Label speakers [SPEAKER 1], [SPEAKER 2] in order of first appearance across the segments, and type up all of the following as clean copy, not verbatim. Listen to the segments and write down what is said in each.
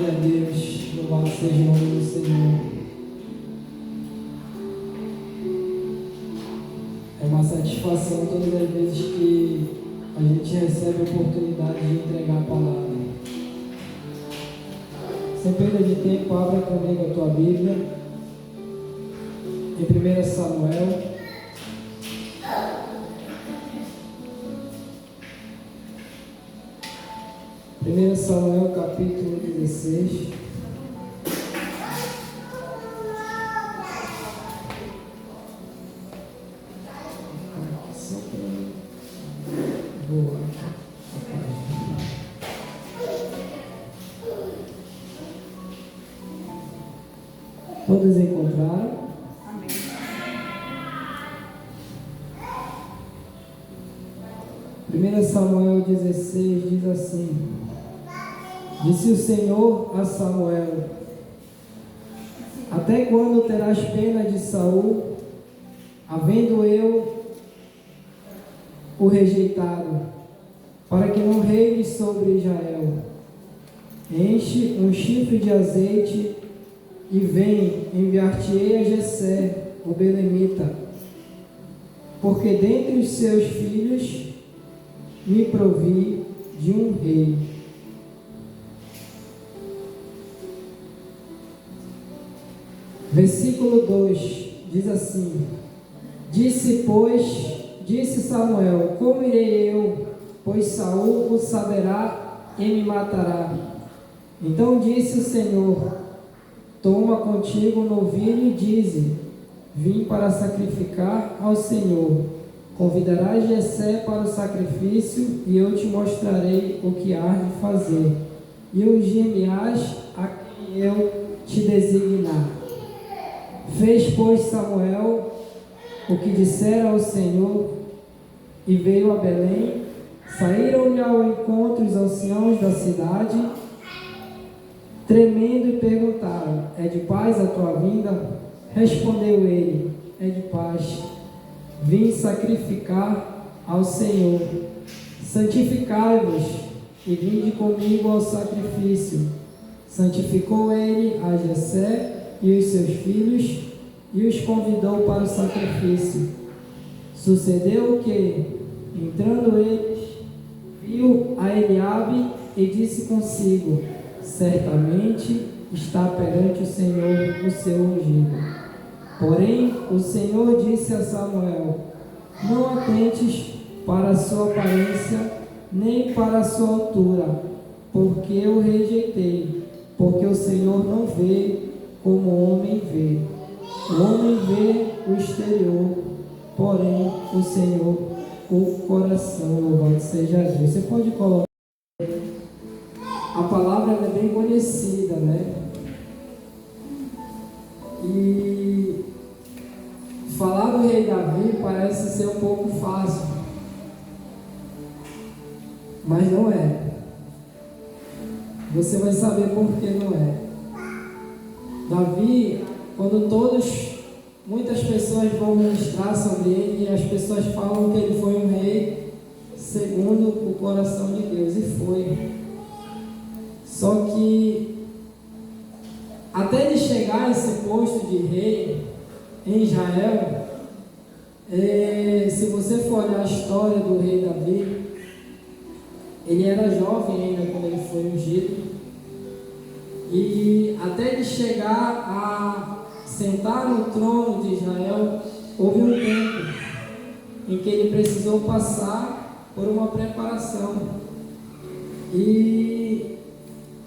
[SPEAKER 1] Glória a Deus, louvado seja o nome do Senhor. É uma satisfação todas as vezes que a gente recebe a oportunidade de entregar a palavra. Sem perda de tempo, abra comigo a tua Bíblia, em 1 Samuel. Primeiro Samuel, capítulo 16. Todos encontraram?
[SPEAKER 2] Amém.
[SPEAKER 1] 1 Samuel 16 diz assim: Disse o Senhor a Samuel: Até quando terás pena de Saul, havendo eu o rejeitado, para que não reine sobre Israel? Enche um chifre de azeite e vem, enviar-te-ei a Jessé, o belemita, porque dentre os seus filhos me provi de um rei. Versículo 2 diz assim: Disse Samuel: Como irei eu, pois Saul o saberá e me matará. Então disse o Senhor: Toma contigo um novilho e dize: Vim para sacrificar ao Senhor. Convidarás Jessé para o sacrifício, e eu te mostrarei o que há de fazer, e ungir-me-ás a quem eu te designar. Fez, pois, Samuel o que dissera ao Senhor, e veio a Belém. Saíram-lhe ao encontro os anciãos da cidade, tremendo, e perguntaram: É de paz a tua vinda? Respondeu ele: É de paz. Vim sacrificar ao Senhor. Santificai-vos e vinde comigo ao sacrifício. Santificou ele a Jessé e os seus filhos, e os convidou para o sacrifício. Sucedeu que, entrando eles, viu a Eliabe e disse consigo: Certamente está perante o Senhor o seu ungido. Porém, o Senhor disse a Samuel: Não atentes para a sua aparência, nem para a sua altura, porque eu o rejeitei, porque o Senhor não vê como o homem vê. O homem vê o exterior, porém o Senhor o coração. Louvado seja Deus. Você pode colocar. A palavra é bem conhecida, né? E falar do rei Davi parece ser um pouco fácil, mas não é. Você vai saber por que não é. Davi, quando muitas pessoas vão ministrar sobre ele, as pessoas falam que ele foi um rei segundo o coração de Deus, e foi. Só que até ele chegar a esse posto de rei em Israel, se você for olhar a história do rei Davi, ele era jovem ainda quando ele foi ungido. E até ele chegar a sentar no trono de Israel, houve um tempo em que ele precisou passar por uma preparação. E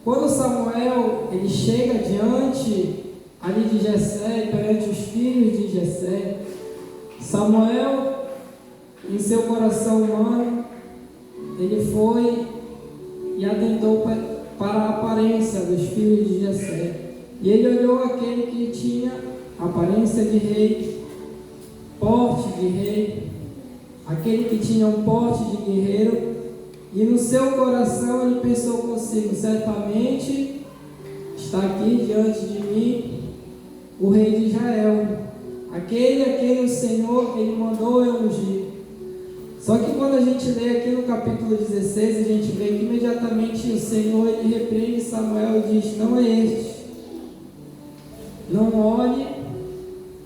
[SPEAKER 1] quando Samuel ele chega diante ali de Jessé, perante os filhos de Jessé, Samuel, em seu coração humano, ele foi e atentou para a aparência dos filhos de Jessé. E ele olhou aquele que tinha aparência de rei, porte de rei, aquele que tinha um porte de guerreiro, e no seu coração ele pensou consigo: certamente está aqui diante de mim o rei de Israel, aquele a quem o Senhor ele mandou eu ungir. Só que quando a gente lê aqui no capítulo 16, a gente vê que imediatamente o Senhor ele repreende Samuel e diz: não é este. Não olhe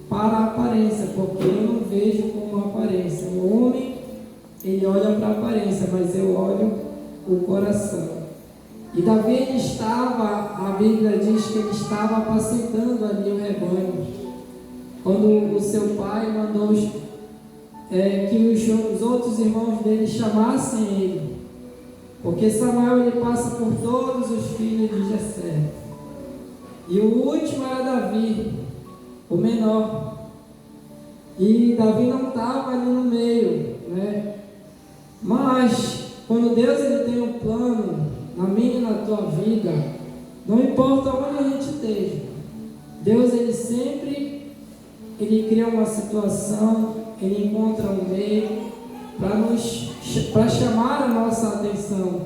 [SPEAKER 1] para a aparência, porque eu não vejo como aparência. O homem, ele olha para a aparência, mas eu olho o coração. E Davi ele estava, a Bíblia diz que ele estava apacentando ali o rebanho, quando o seu pai mandou que os outros irmãos dele chamassem ele, porque Samuel ele passa por todos os filhos de Jessé, e o último era Davi, o menor, e Davi não estava ali no meio, né? Mas quando Deus ele tem um plano na minha e na tua vida, não importa onde a gente esteja, Deus ele sempre cria uma situação, ele encontra um meio para chamar a nossa atenção,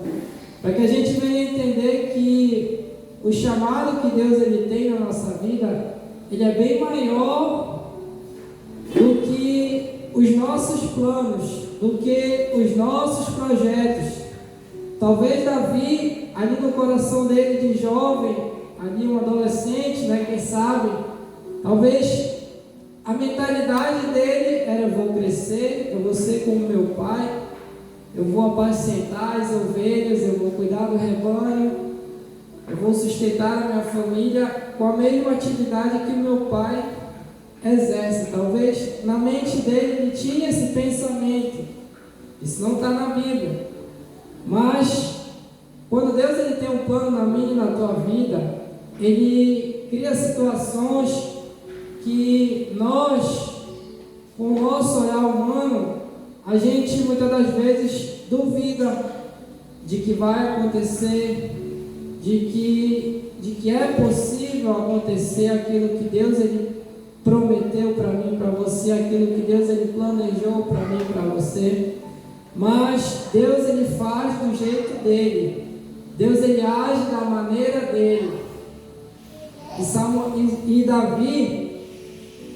[SPEAKER 1] para que a gente venha entender que o chamado que Deus ele tem na nossa vida, ele é bem maior do que os nossos planos, do que os nossos projetos. Talvez Davi, ali no coração dele de jovem, ali um adolescente, né, quem sabe, talvez a mentalidade dele era: eu vou crescer, eu vou ser como meu pai, eu vou apacentar as ovelhas, eu vou cuidar do rebanho, eu vou sustentar a minha família com a mesma atividade que meu pai exerce. Talvez na mente dele ele tinha esse pensamento. Isso não está na Bíblia. Mas quando Deus ele tem um plano na minha e na tua vida, ele cria situações que nós, com o nosso olhar humano, a gente muitas das vezes duvida de que vai acontecer, de que é possível acontecer aquilo que Deus ele prometeu para mim, para você, aquilo que Deus ele planejou para mim, para você. Mas Deus ele faz do jeito dele, Deus ele age da maneira dele. E Davi,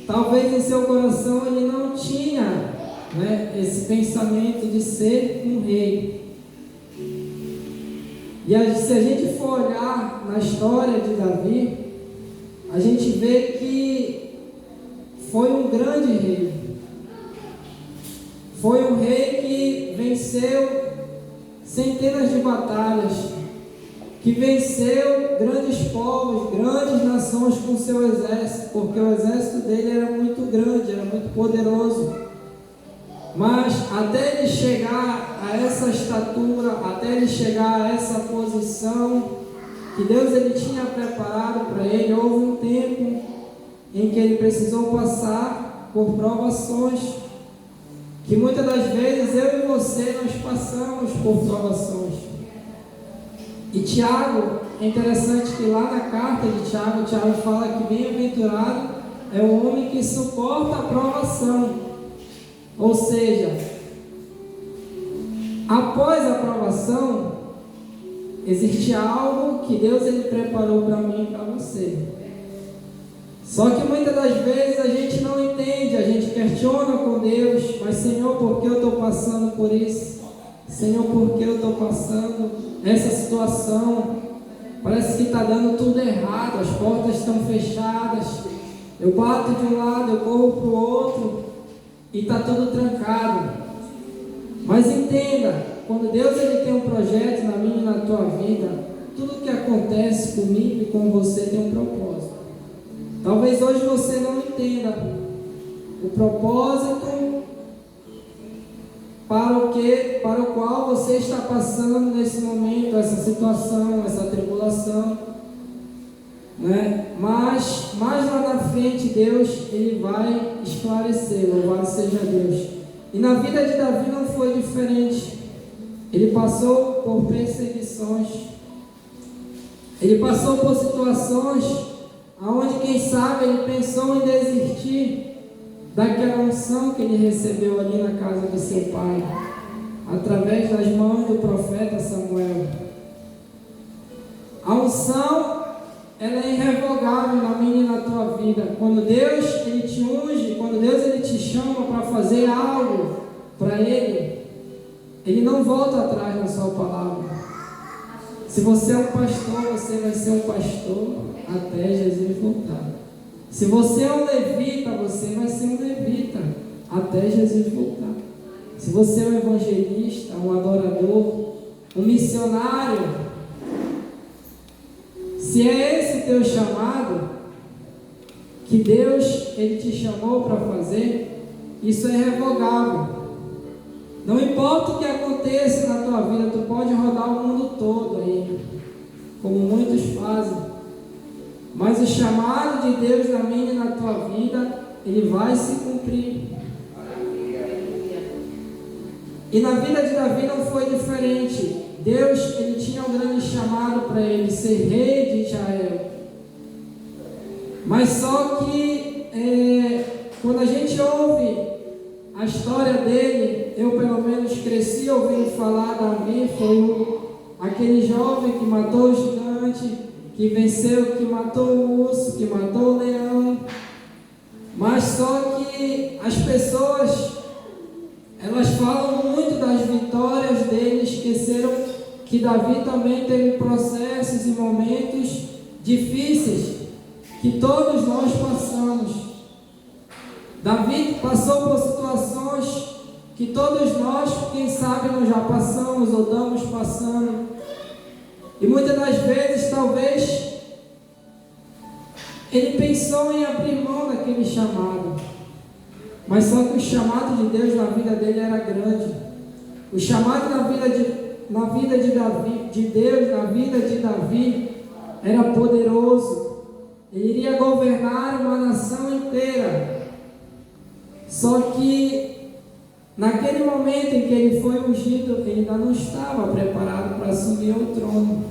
[SPEAKER 1] talvez em seu coração ele não tinha, né, esse pensamento de ser um rei. E se a gente for olhar na história de Davi, a gente vê que foi um grande rei. Foi um rei que venceu centenas de batalhas, que venceu grandes povos, grandes nações com seu exército, porque o exército dele era muito grande, era muito poderoso. Mas até ele chegar a essa estatura, até ele chegar a essa posição que Deus ele tinha preparado para ele, houve um tempo em que ele precisou passar por provações, que muitas das vezes eu e você nós passamos por provações. E Tiago, é interessante que lá na carta de Tiago fala que bem-aventurado é o homem que suporta a provação. Ou seja, após a provação, existe algo que Deus ele preparou para mim e para você. Só que muitas das vezes a gente não entende, a gente questiona com Deus: mas Senhor, por que eu estou passando por isso? Senhor, por que eu estou passando essa situação? Parece que está dando tudo errado, as portas estão fechadas, eu bato de um lado, eu corro para o outro e está tudo trancado. Mas entenda, quando Deus ele tem um projeto na minha e na tua vida, tudo que acontece comigo e com você tem um propósito. Talvez hoje você não entenda o propósito para o qual você está passando nesse momento, essa situação, essa tribulação, né? Mas mais lá na frente Deus ele vai esclarecer, louvado seja Deus. E na vida de Davi não foi diferente. Ele passou por perseguições, ele passou por situações aonde, quem sabe, ele pensou em desistir daquela unção que ele recebeu ali na casa de seu pai, através das mãos do profeta Samuel. A unção, ela é irrevogável na minha e na tua vida. Quando Deus ele te unge, quando Deus ele te chama para fazer algo para Ele, Ele não volta atrás na sua palavra. Se você é um pastor, você vai ser um pastor até Jesus voltar. Se você é um levita, você vai ser um levita até Jesus voltar. Se você é um evangelista, um adorador, um missionário, se é esse teu chamado, que Deus Ele te chamou para fazer, isso é irrevogável. Não importa o que aconteça na tua vida, tu pode rodar o mundo todo aí, como muitos fazem, mas o chamado de Deus na minha e na tua vida, ele vai se cumprir. E na vida de Davi não foi diferente. Deus, ele tinha um grande chamado para ele ser rei de Israel. Mas só que quando a gente ouve a história dele, eu pelo menos cresci ouvindo falar. Davi foi aquele jovem que matou o gigante, que venceu, que matou o urso, que matou o leão. Mas só que as pessoas, elas falam muito das vitórias dele, esqueceram que Davi também teve processos e momentos difíceis que todos nós passamos. Davi passou por situações que todos nós, quem sabe, nós já passamos ou estamos passando. E muitas das vezes, talvez, ele pensou em abrir mão daquele chamado. Mas só que o chamado de Deus na vida dele era grande. O chamado na vida de Deus, na vida de Davi, era poderoso. Ele iria governar uma nação inteira. Só que, naquele momento em que ele foi ungido, ele ainda não estava preparado para assumir o trono.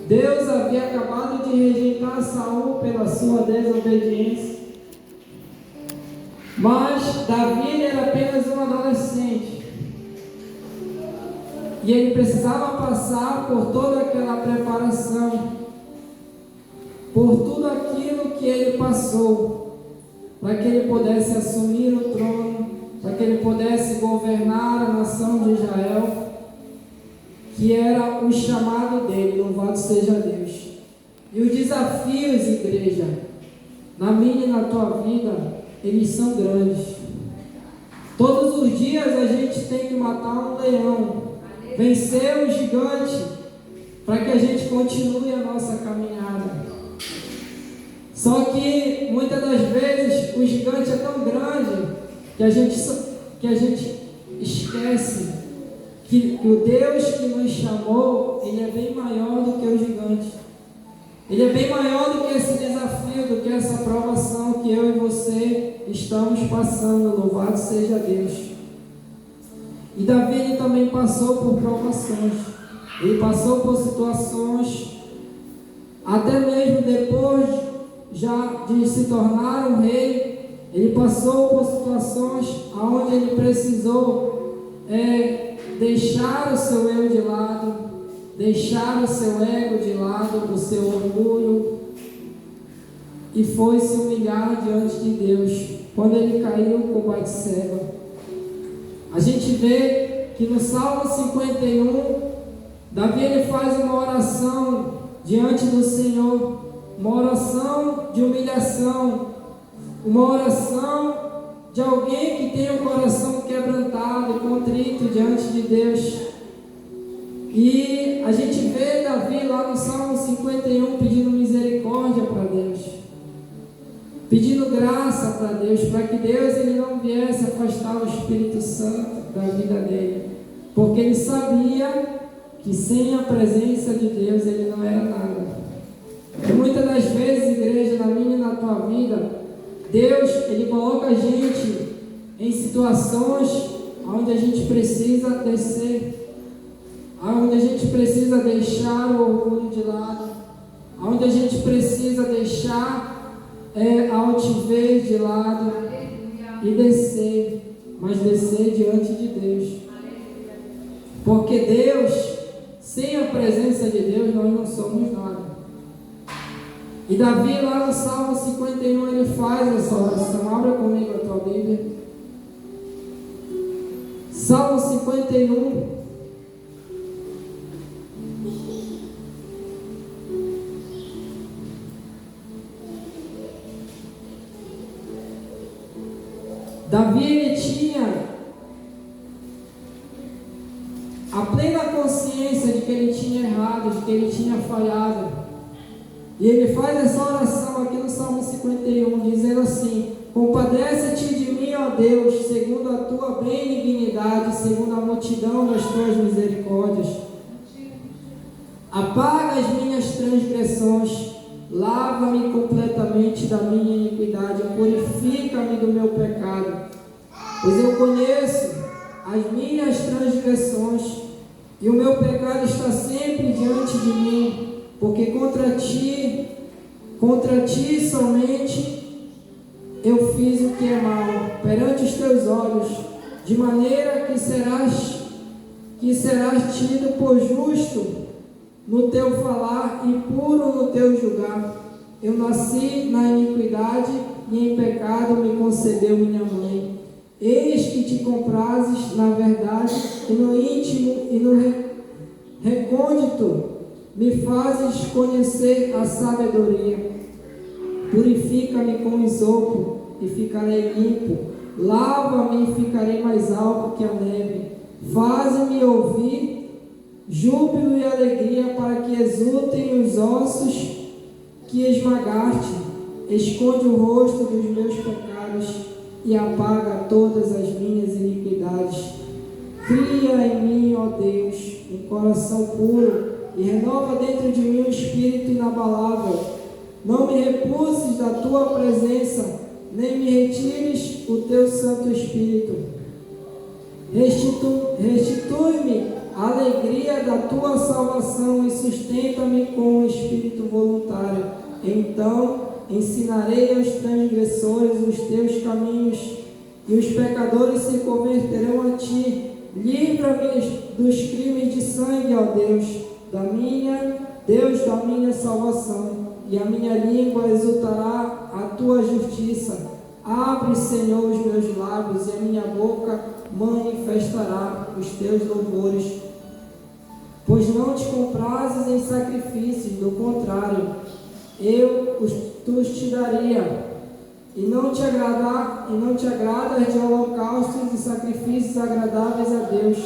[SPEAKER 1] Deus havia acabado de rejeitar Saul pela sua desobediência. Mas Davi era apenas um adolescente. E ele precisava passar por toda aquela preparação, por tudo aquilo que ele passou, para que ele pudesse assumir o trono, para que ele pudesse governar a nação de Israel, que era o chamado dele. Louvado seja Deus. E os desafios, igreja, na minha e na tua vida, eles são grandes. Todos os dias a gente tem que matar um leão, vencer um gigante, para que a gente continue a nossa caminhada. Só que muitas das vezes o gigante é tão grande que a gente esquece que o Deus que nos chamou, ele é bem maior do que o gigante. Ele é bem maior do que esse desafio, do que essa provação que eu e você estamos passando. Louvado seja Deus. E Davi, ele também passou por provações. Ele passou por situações, até mesmo depois já de se tornar um rei, ele passou por situações onde ele precisou deixar o seu eu de lado, deixar o seu ego de lado, o seu orgulho, e foi se humilhar diante de Deus. Quando ele caiu com Batseba, a gente vê que no Salmo 51, Davi ele faz uma oração diante do Senhor, uma oração de humilhação, uma oração de alguém que tem o coração quebrantado e contrito diante de Deus. E a gente vê Davi lá no Salmo 51 pedindo misericórdia para Deus, pedindo graça para Deus, para que Deus ele não viesse afastar o Espírito Santo da vida dele, porque ele sabia que sem a presença de Deus ele não era nada. E muitas das vezes, igreja, na minha e na tua vida, Deus ele coloca a gente em situações onde a gente precisa descer, onde a gente precisa deixar o orgulho de lado, onde a gente precisa deixar a altivez de lado e descer, mas descer diante de Deus. Porque Deus, sem a presença de Deus, nós não somos nada. E Davi, lá no Salmo 51, ele faz essa oração. Abra comigo a tua Bíblia. Salmo 51. Davi, ele tinha a plena consciência de que ele tinha errado, de que ele tinha falhado. E ele faz essa oração aqui no Salmo 51, dizendo assim: compadece-te de mim, ó Deus, segundo a tua benignidade, segundo a multidão das tuas misericórdias. Apaga as minhas transgressões, lava-me completamente da minha iniquidade, purifica-me do meu pecado, pois eu conheço as minhas transgressões e o meu pecado está sempre diante de mim, porque contra ti somente eu fiz o que é mal perante os teus olhos, de maneira que serás tido por justo no teu falar e puro no teu julgar. Eu nasci na iniquidade e em pecado me concebeu minha mãe. Eis que te comprases na verdade e no íntimo e no recôndito me fazes conhecer a sabedoria. Purifica-me com isopo e ficarei limpo. Lava-me e ficarei mais alto que a neve. Faze-me ouvir júbilo e alegria, para que exultem os ossos que esmagaste. Esconde o rosto dos meus pecados e apaga todas as minhas iniquidades. Cria em mim, ó Deus, um coração puro e renova dentro de mim um espírito inabalável. Não me repuses da tua presença, nem me retires o teu Santo Espírito. Restitui-me a alegria da tua salvação e sustenta-me com o espírito voluntário. Então ensinarei aos transgressores os teus caminhos e os pecadores se converterão a ti. Livra-me dos crimes de sangue, ó Deus da minha salvação, e a minha língua exultará a tua justiça. Abre, Senhor, os meus lábios, e a minha boca manifestará os teus louvores. Pois não te comprases em sacrifícios, do contrário, tu te daria. E não te agradas de holocaustos e sacrifícios agradáveis a Deus.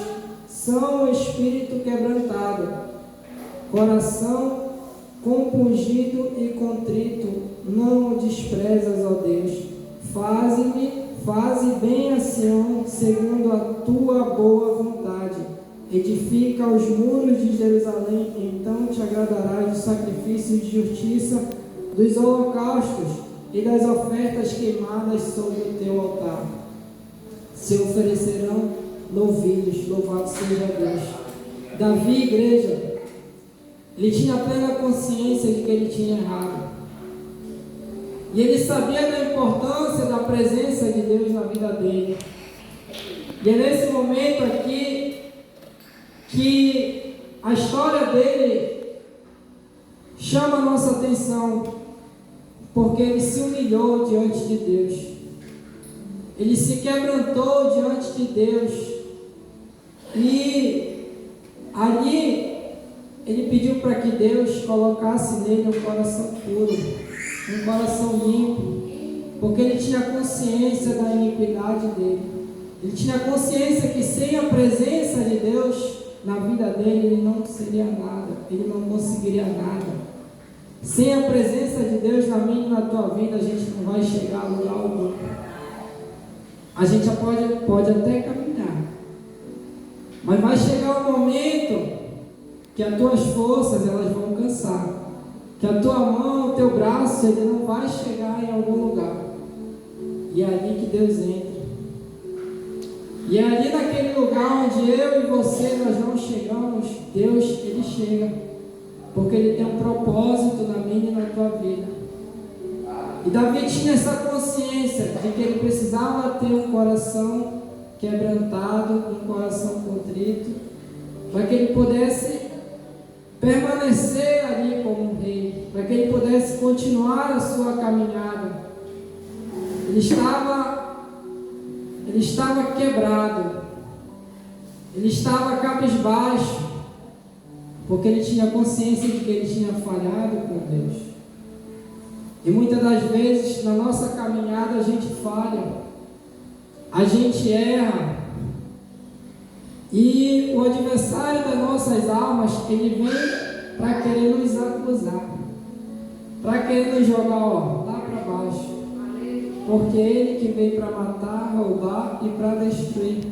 [SPEAKER 1] São o espírito quebrantado, coração compungido e contrito, não o desprezas, ó Deus. Faze bem a Sião, segundo a tua boa vontade. Edifica os muros de Jerusalém, então te agradarás dos sacrifícios de justiça, dos holocaustos e das ofertas queimadas sobre o teu altar. Se oferecerão novilhos, louvado seja Deus. Davi, igreja, ele tinha plena consciência de que ele tinha errado. E ele sabia da importância da presença de Deus na vida dele. E é nesse momento aqui que a história dele chama a nossa atenção, porque ele se humilhou diante de Deus. Ele se quebrantou diante de Deus. E ali ele pediu para que Deus colocasse nele um coração puro, um coração limpo, porque ele tinha consciência da iniquidade dele. Ele tinha consciência que sem a presença de Deus na vida dele, ele não seria nada, ele não conseguiria nada. Sem a presença de Deus na minha e na tua vida, a gente não vai chegar a lugar algum. A gente pode até caminhar, mas vai chegar um momento que as tuas forças elas vão cansar, que a tua mão, o teu braço, ele não vai chegar em algum lugar. E é ali que Deus entra. E é ali naquele lugar onde eu e você nós não chegamos, Deus, ele chega, porque ele tem um propósito na minha e na tua vida. E Davi tinha essa consciência de que ele precisava ter um coração quebrantado, um coração contrito, para que ele pudesse permanecer ali como um rei, para que ele pudesse continuar a sua caminhada. Ele estava quebrado, ele estava cabisbaixo, porque ele tinha consciência de que ele tinha falhado com Deus. E muitas das vezes na nossa caminhada a gente falha, a gente erra. E o adversário das nossas almas, ele vem para querer nos acusar, para querer nos jogar lá para baixo. Porque ele que veio para matar, roubar e para destruir.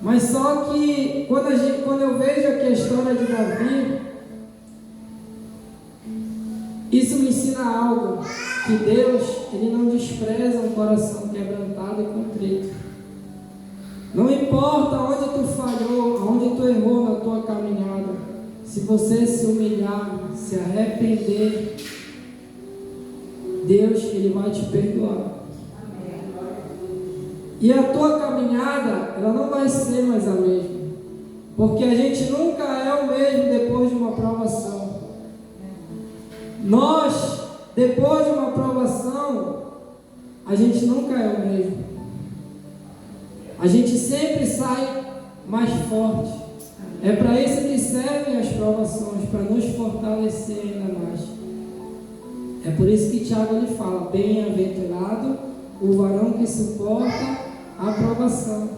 [SPEAKER 1] Mas só que quando eu vejo aqui a história de Davi, isso me ensina algo, que Deus, ele não despreza um coração quebrantado e contrito. Não importa onde tu falhou, onde tu errou na tua caminhada, se você se humilhar, se arrepender, Deus, ele vai te perdoar. E a tua caminhada, ela não vai ser mais a mesma, porque a gente nunca é o mesmo depois de uma provação. Nós, depois de uma provação, a gente nunca é o mesmo. A gente sempre sai mais forte. É para isso que servem as provações, para nos fortalecer ainda mais. É por isso que Tiago lhe fala: bem-aventurado o varão que suporta a provação.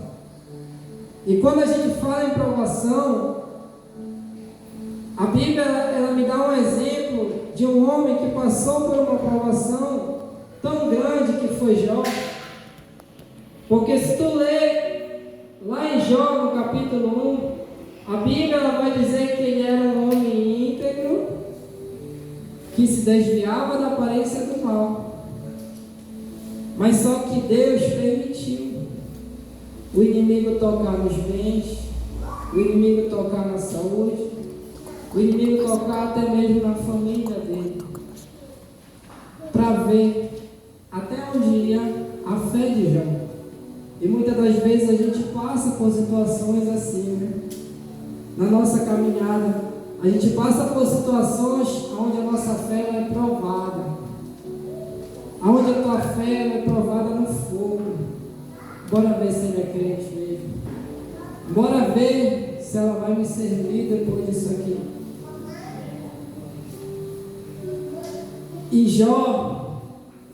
[SPEAKER 1] E quando a gente fala em provação, a Bíblia ela me dá um exemplo de um homem que passou por uma provação tão grande que foi Jó. Porque se tu ler lá em Jó, no capítulo 1, a Bíblia ela vai dizer que ele era um homem íntegro, que se desviava da aparência do mal. Mas só que Deus permitiu o inimigo tocar nos bens, o inimigo tocar na saúde, o inimigo tocar até mesmo na família dele, para ver até onde ia a fé de Jó. E muitas das vezes a gente passa por situações assim, né? Na nossa caminhada, a gente passa por situações onde a nossa fé é provada, onde a tua fé é provada no fogo. Bora ver se ele é crente mesmo. Bora ver se ela vai me servir depois disso aqui. E Jó,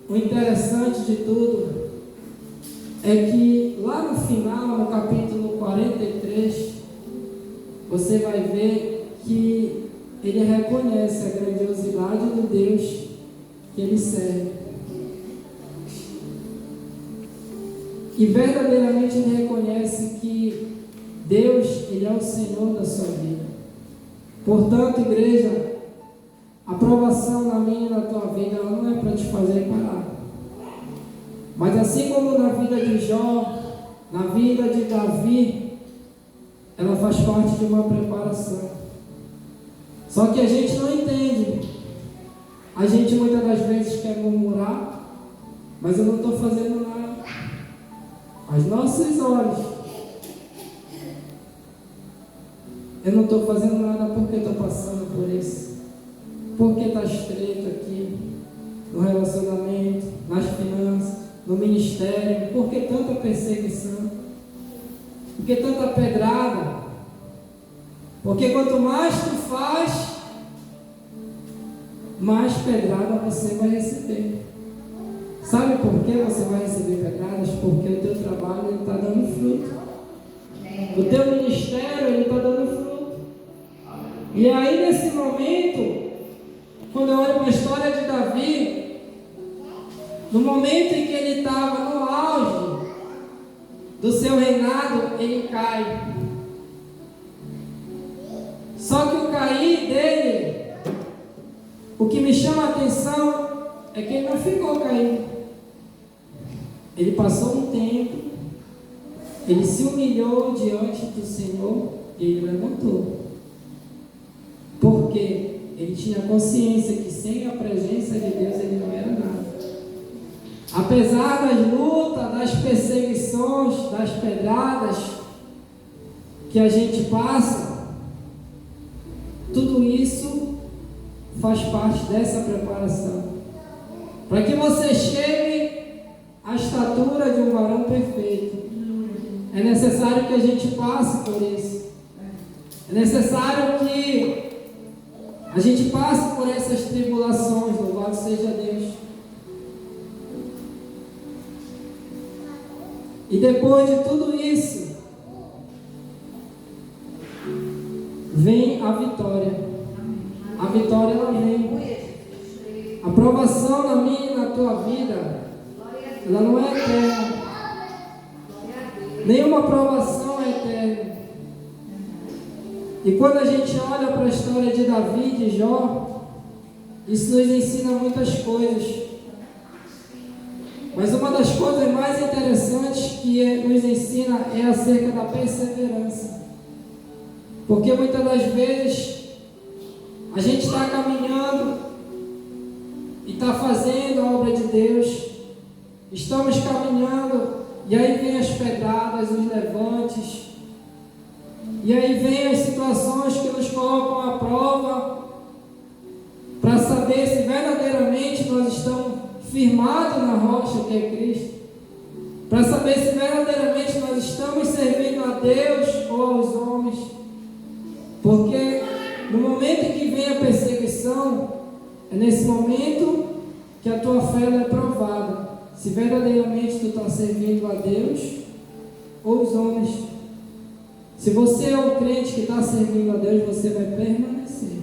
[SPEAKER 1] o interessante de tudo é que lá no final, no capítulo 43, você vai ver que ele reconhece a grandiosidade do Deus que ele serve. E verdadeiramente ele reconhece que Deus, ele é o Senhor da sua vida. Portanto, igreja, a provação na minha e na tua vida, ela não é para te fazer parar. Mas assim como na vida de Jó, na vida de Davi, ela faz parte de uma preparação. Só que a gente não entende. A gente muitas das vezes quer murmurar, mas eu não estou fazendo nada. Aos nossos olhos, eu não estou fazendo nada porque estou passando por isso. Porque está estreito aqui, no relacionamento, nas finanças, no ministério. Por que tanta perseguição? Por que tanta pedrada? Porque quanto mais tu faz, mais pedrada você vai receber. Sabe por que você vai receber pedradas? Porque o teu trabalho está dando fruto. O teu ministério está dando fruto. E aí nesse momento, quando eu olho para a história de Davi, no momento em que ele estava no auge do seu reinado, ele cai. Só que o cair dele, o que me chama a atenção é que ele não ficou caído. Ele passou um tempo, ele se humilhou diante do Senhor e ele levantou. Porque ele tinha consciência que sem a presença de Deus ele não era nada. Apesar das lutas, das perseguições, das pedradas que a gente passa, tudo isso faz parte dessa preparação. Para que você chegue à estatura de um varão perfeito, é necessário que a gente passe por isso. É necessário que a gente passe por essas tribulações. Louvado seja Deus. E depois de tudo isso, vem a vitória. A vitória, ela vem. A provação na minha e na tua vida, ela não é eterna. Nenhuma provação é eterna. E quando a gente olha para a história de Davi e de Jó, isso nos ensina muitas coisas. Mas uma das coisas mais interessantes que nos ensina é acerca da perseverança. Porque muitas das vezes a gente está caminhando e está fazendo a obra de Deus, estamos caminhando e aí vem as pedradas, os levantes, e aí vem as situações que nos colocam à prova para saber se verdadeiramente nós estamos firmados na rocha que é Cristo, para saber se verdadeiramente nós estamos servindo a Deus ou aos homens. Porque no momento em que vem a perseguição, é nesse momento que a tua fé é provada, se verdadeiramente tu está servindo a Deus ou os homens. Se você é um crente que está servindo a Deus, você vai permanecer.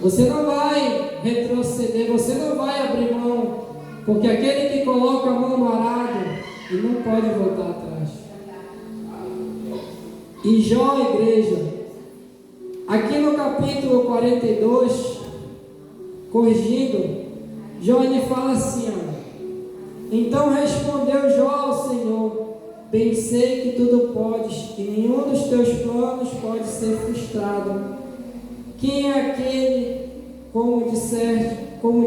[SPEAKER 1] Você não vai retroceder, você não vai abrir mão, porque aquele que coloca a mão no arado, ele não pode voltar atrás. E Jó, igreja, aqui no capítulo 42, corrigindo, Jó ele fala assim, ó: então respondeu Jó ao Senhor: bem sei que tudo podes, e nenhum dos teus planos pode ser frustrado. Quem é aquele, como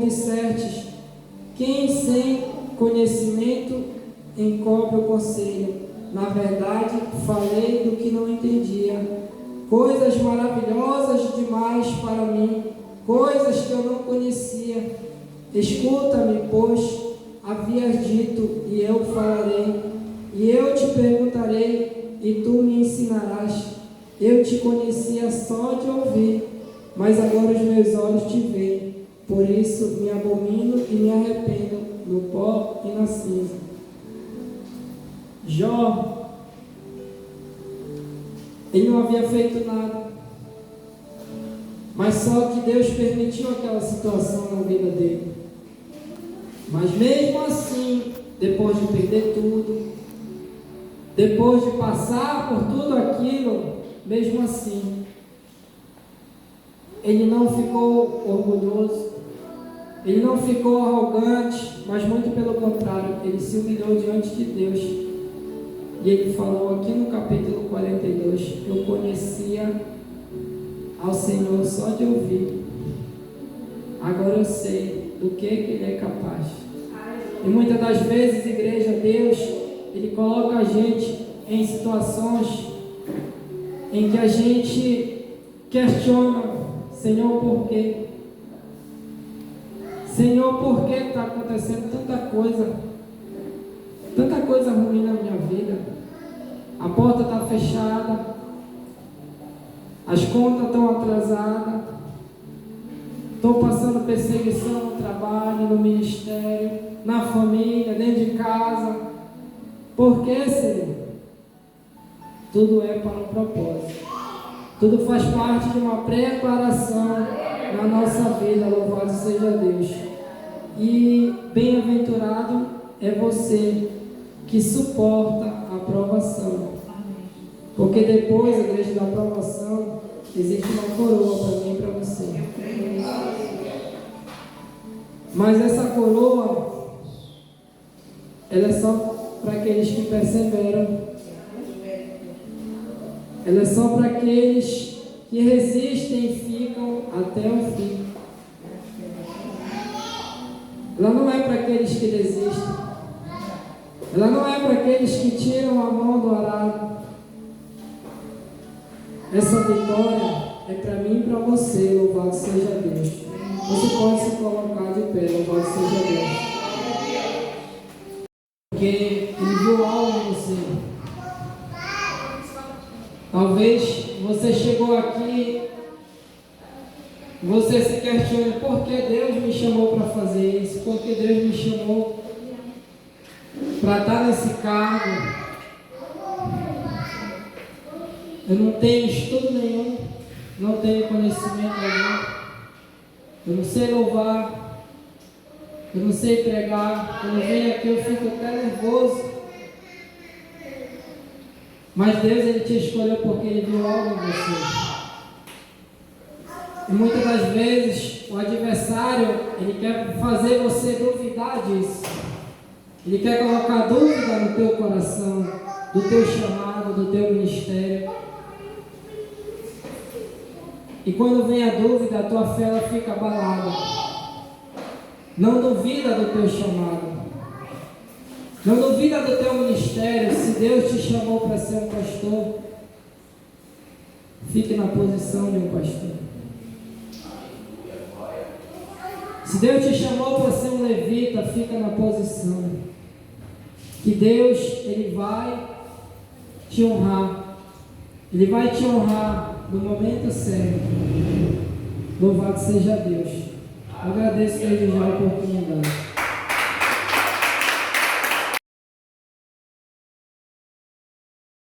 [SPEAKER 1] dissestes, quem sem conhecimento encobre o conselho? Na verdade, falei do que não entendia, coisas maravilhosas demais para mim, coisas que eu não conhecia. Escuta-me, pois havias dito, e eu falarei, e eu te perguntarei, e tu me ensinarás. Eu te conhecia só de ouvir, mas agora os meus olhos te veem. Por isso me abomino e me arrependo no pó e na cinza. Jó, ele não havia feito nada, mas só que Deus permitiu aquela situação na vida dele. Mas mesmo assim, depois de perder tudo, depois de passar por tudo aquilo, mesmo assim, ele não ficou orgulhoso, ele não ficou arrogante, mas muito pelo contrário, ele se humilhou diante de Deus. E ele falou aqui no capítulo 42, eu conhecia ao Senhor só de ouvir, agora eu sei do que ele é capaz. E muitas das vezes, igreja, Deus, ele coloca a gente em situações em que a gente questiona: Senhor, por quê? Senhor, por que está acontecendo tanta coisa ruim na minha vida? A porta está fechada, as contas estão atrasadas, estou passando perseguição no trabalho, no ministério, na família, dentro de casa. Por que, Senhor? Tudo é para um propósito. Tudo faz parte de uma preparação na nossa vida, louvado seja Deus. E bem-aventurado é você que suporta a provação. Porque depois, igreja, da provação, existe uma coroa para mim e para você. Mas essa coroa, ela é só para aqueles que perseveram. Ela é só para aqueles que resistem e ficam até o fim. Ela não é para aqueles que desistem. Ela não é para aqueles que tiram a mão do arado. Essa vitória é para mim e para você, louvado seja Deus. Você pode se colocar de pé, louvado seja Deus. Porque Ele viu algo em você. Talvez você chegou aqui, você se questiona: por que Deus me chamou para fazer isso? Por que Deus me chamou? para estar nesse cargo. Eu não tenho estudo nenhum, não tenho conhecimento nenhum. Eu não sei louvar, eu não sei pregar. Quando eu venho aqui eu fico até nervoso. Mas Deus, Ele te escolheu porque Ele viu algo em você. E muitas das vezes o adversário, ele quer fazer você duvidar disso. Ele quer colocar dúvida no teu coração, do teu chamado, do teu ministério. E quando vem a dúvida, a tua fé ela fica abalada. Não duvida do teu chamado. Não duvida do teu ministério. Se Deus te chamou para ser um pastor, fique na posição de um pastor. Se Deus te chamou para ser um levita, fica na posição. Que Deus, Ele vai te honrar. Ele vai te honrar no momento certo. Louvado seja Deus. Eu agradeço desde já a oportunidade.